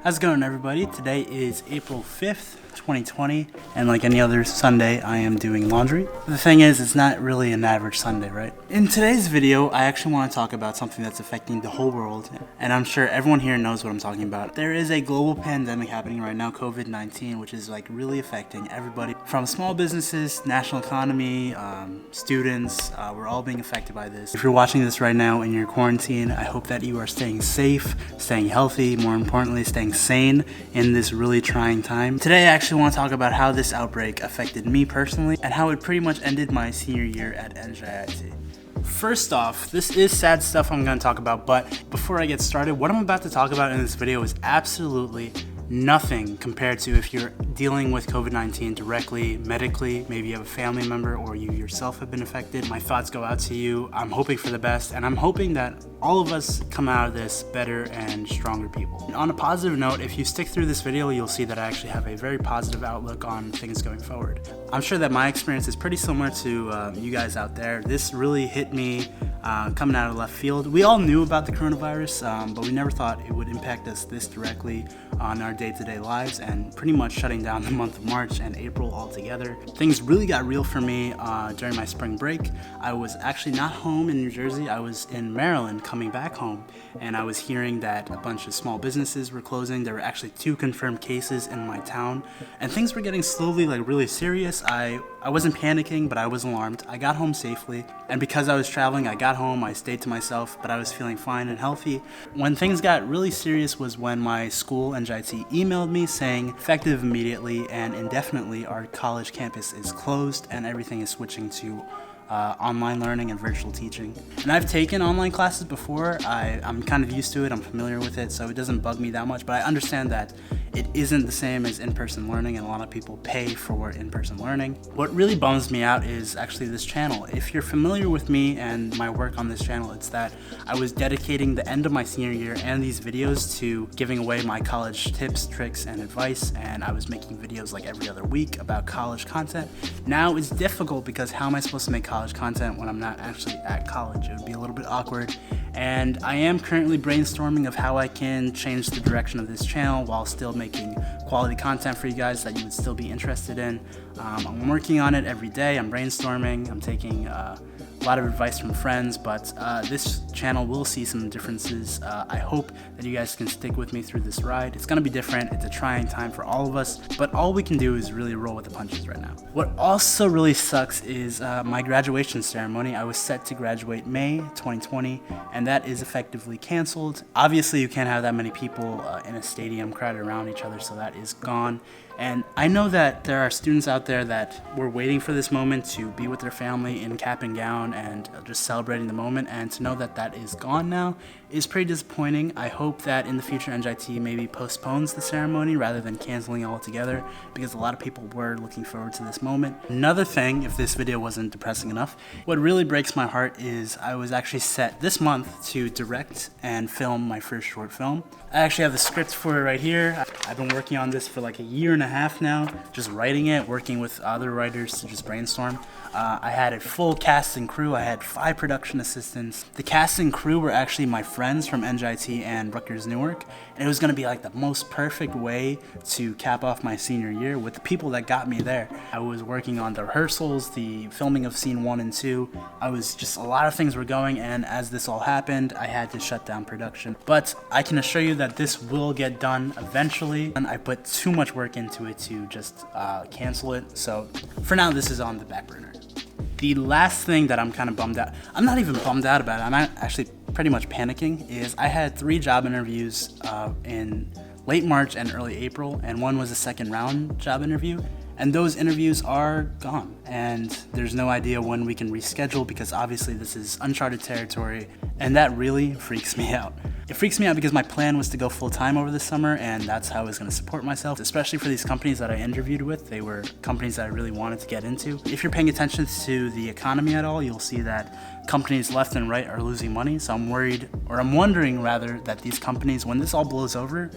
How's it going, everybody? Today is April 5th, 2020, and like any other Sunday, I am doing laundry. The thing is, it's not really an average Sunday, right? In today's video, I actually want to talk about something that's affecting the whole world, and I'm sure everyone here knows what I'm talking about. There is a global pandemic happening right now, COVID-19, which is like really affecting everybody from small businesses, national economy, students. We're all being affected by this. If you're watching this right now in your quarantine, I hope that you are staying safe, staying healthy, more importantly, staying sane in this really trying time. Today, I actually want to talk about how this outbreak affected me personally and how it pretty much ended my senior year at NJIT. First off, this is sad stuff I'm going to talk about, but before I get started, what I'm about to talk about in this video is absolutely nothing compared to if you're dealing with COVID-19 directly, medically. Maybe you have a family member or you yourself have been affected. My thoughts go out to you. I'm hoping for the best, and I'm hoping that all of us come out of this better and stronger people. And on a positive note, if you stick through this video, you'll see that I actually have a very positive outlook on things going forward. I'm sure that my experience is pretty similar to you guys out there. This really hit me coming out of left field. We all knew about the coronavirus, but we never thought it would impact us this directly on our day-to-day lives, and pretty much shutting down the month of March and April altogether. Things really got real for me during my spring break. I was actually not home in New Jersey. I was in Maryland coming back home, and I was hearing that a bunch of small businesses were closing. There were actually 2 confirmed cases in my town, and things were getting slowly really serious. I wasn't panicking, but I was alarmed. I got home safely, and because I was traveling, I got home, I stayed to myself, but I was feeling fine and healthy. When things got really serious was when my school, NJIT, emailed me saying, effective immediately and indefinitely, our college campus is closed and everything is switching to online learning and virtual teaching. And I've taken online classes before. I'm kind of used to it, I'm familiar with it, so it doesn't bug me that much, but I understand that it isn't the same as in-person learning, and a lot of people pay for in-person learning. What really bums me out is actually this channel. If you're familiar with me and my work on this channel, it's that I was dedicating the end of my senior year and these videos to giving away my college tips, tricks, and advice, and I was making videos like every other week about college content. Now it's difficult because how am I supposed to make college content when I'm not actually at college? It would be a little bit awkward. And I am currently brainstorming of how I can change the direction of this channel while still making quality content for you guys that you would still be interested in. I'm working on it every day. I'm brainstorming. I'm taking a lot of advice from friends, but this channel will see some differences. I hope that you guys can stick with me through this ride. It's gonna be different. It's a trying time for all of us, but all we can do is really roll with the punches right now. What also really sucks is my graduation ceremony. I was set to graduate May 2020, and that is effectively canceled. Obviously, you can't have that many people in a stadium crowded around each other, so that is gone. And I know that there are students out there that were waiting for this moment to be with their family in cap and gown and just celebrating the moment, and to know that that is gone now is pretty disappointing. I hope that in the future NJIT maybe postpones the ceremony rather than canceling it altogether, because a lot of people were looking forward to this moment. Another thing, if this video wasn't depressing enough, what really breaks my heart is I was actually set this month to direct and film my first short film. I actually have the script for it right here. I've been working on this for like a year and a half now, just writing it, working with other writers to just brainstorm. I had a full cast and crew. I had 5 production assistants. The cast and crew were actually my friends from NJIT and Rutgers Newark, and it was going to be like the most perfect way to cap off my senior year with the people that got me there. I was working on the rehearsals, the filming of scene 1 and 2. I was just, a lot of things were going, and as this all happened, I had to shut down production. But I can assure you that this will get done eventually, and I put too much work into it to just cancel it. So for now, this is on the back burner. The last thing that I'm kind of bummed out, I'm not even bummed out about it, I'm actually pretty much panicking, is I had 3 job interviews in late March and early April, and one was a second round job interview. And those interviews are gone, and there's no idea when we can reschedule, because obviously this is uncharted territory, and that really freaks me out. It freaks me out because my plan was to go full-time over the summer, and that's how I was going to support myself, especially for these companies that I interviewed with. They were companies that I really wanted to get into. If you're paying attention to the economy at all, you'll see that companies left and right are losing money, so I'm wondering rather that these companies, when this all blows over,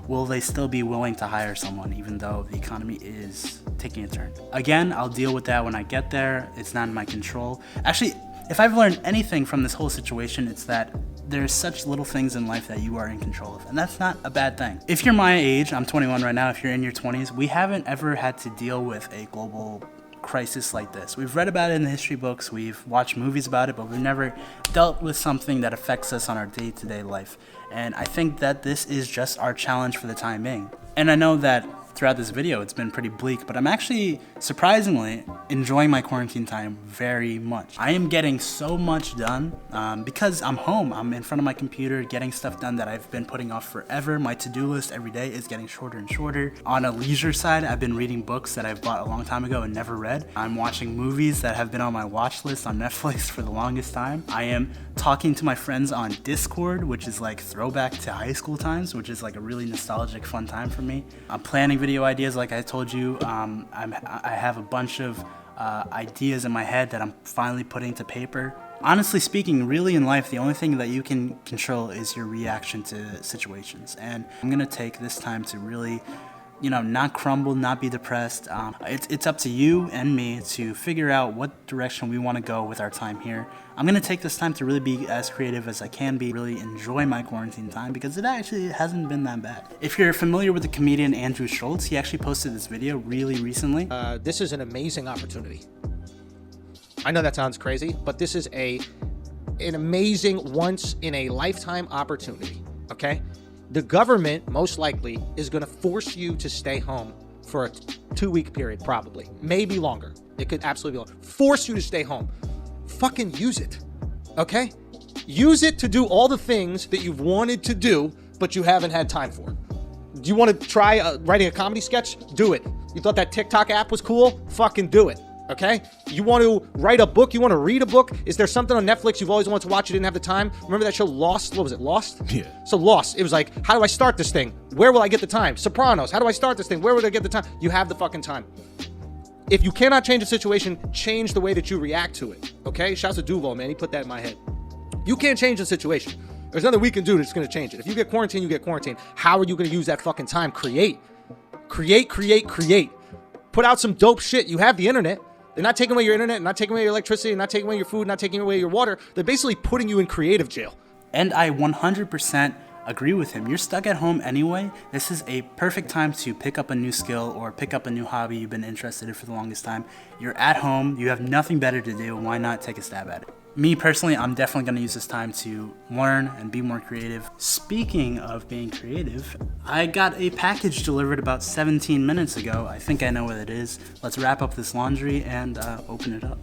will they still be willing to hire someone even though the economy is taking a turn? Again, I'll deal with that when I get there. It's not in my control. Actually, if I've learned anything from this whole situation, it's that there's such little things in life that you are in control of, and that's not a bad thing. If you're my age, I'm 21 right now, if you're in your 20s, we haven't ever had to deal with a global crisis like this. We've read about it in the history books, we've watched movies about it, but we've never dealt with something that affects us on our day-to-day life. And I think that this is just our challenge for the time being. And I know that throughout this video it's been pretty bleak, but I'm actually surprisingly enjoying my quarantine time very much. I am getting so much done because I'm home. I'm in front of my computer getting stuff done that I've been putting off forever. My to-do list every day is getting shorter and shorter. On a leisure side, I've been reading books that I've bought a long time ago and never read. I'm watching movies that have been on my watch list on Netflix for the longest time. I am talking to my friends on Discord, which is like throwback to high school times, which is like a really nostalgic, fun time for me. I'm planning video ideas like I told you. I have a bunch of ideas in my head that I'm finally putting to paper. Honestly speaking, really in life, the only thing that you can control is your reaction to situations. And I'm gonna take this time to really, not crumble, not be depressed. It's up to you and me to figure out what direction we want to go with our time here. I'm gonna take this time to really be as creative as I can be, really enjoy my quarantine time, because it actually hasn't been that bad. If you're familiar with the comedian Andrew Schultz, he actually posted this video really recently. This is an amazing opportunity. I know that sounds crazy, but this is an amazing once in a lifetime opportunity, okay? The government most likely is going to force you to stay home for a 2-week period, probably, maybe longer. It could absolutely be longer. Force you to stay home. Fucking use it, okay? Use it to do all the things that you've wanted to do, but you haven't had time for. Do you want to try writing a comedy sketch? Do it. You thought that TikTok app was cool? Fucking do it. Okay? You want to write a book? You want to read a book? Is there something on Netflix you've always wanted to watch, you didn't have the time? Remember that show Lost? What was it, Lost? Yeah. So Lost, it was like, how do I start this thing? Where will I get the time? Sopranos, how do I start this thing? Where would I get the time? You have the fucking time. If you cannot change a situation, change the way that you react to it. Okay? Shouts to Duval, man. He put that in my head. You can't change the situation. There's nothing we can do that's going to change it. If you get quarantined, you get quarantined. How are you going to use that fucking time? Create. Create. Put out some dope shit. You have the internet. They're not taking away your internet, not taking away your electricity, not taking away your food, not taking away your water. They're basically putting you in creative jail. And I 100% agree with him. You're stuck at home anyway. This is a perfect time to pick up a new skill or pick up a new hobby you've been interested in for the longest time. You're at home, you have nothing better to do. Why not take a stab at it? Me personally, I'm definitely going to use this time to learn and be more creative. Speaking of being creative, I got a package delivered about 17 minutes ago. I think I know what it is. Let's wrap up this laundry and open it up.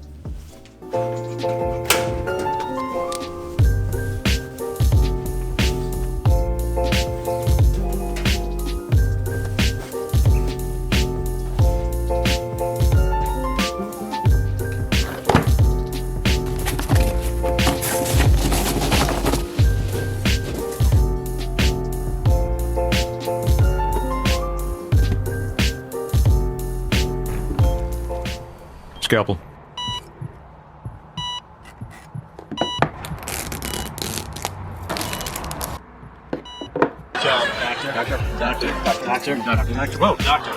Scalpel. Doctor. Whoa, doctor.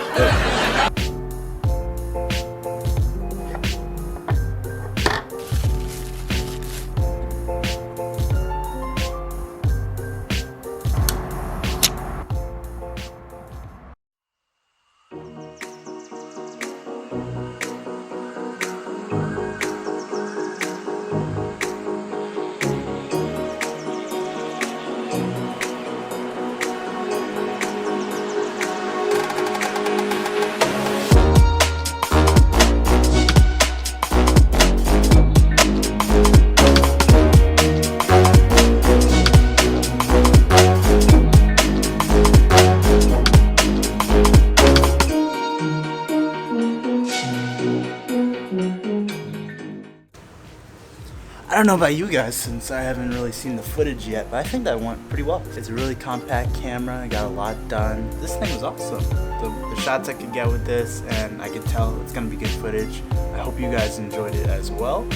I don't know about you guys since I haven't really seen the footage yet, but I think that went pretty well. It's a really compact camera, I got a lot done. This thing was awesome. The shots I could get with this, and I could tell it's gonna be good footage. I hope you guys enjoyed it as well.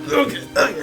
Okay.